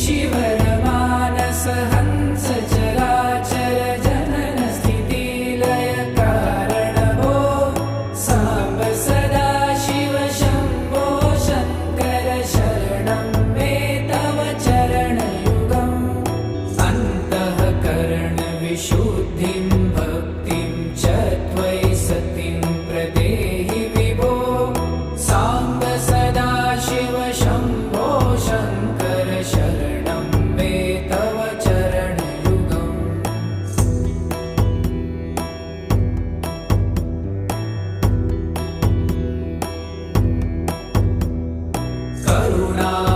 शिवरमानस हंस चराचर जनन स्थिति लय कारण भो सांब सदा शिव शंभो शंकर शरणं मे तव चरणयुगम् अन्तःकरण विशुद्धिं भक्तिं च त्वयि सतिं प्रदेहि विभो सांब सदा शिव शंभो शंकर शरणं मे तव चरणयुगम् करुणा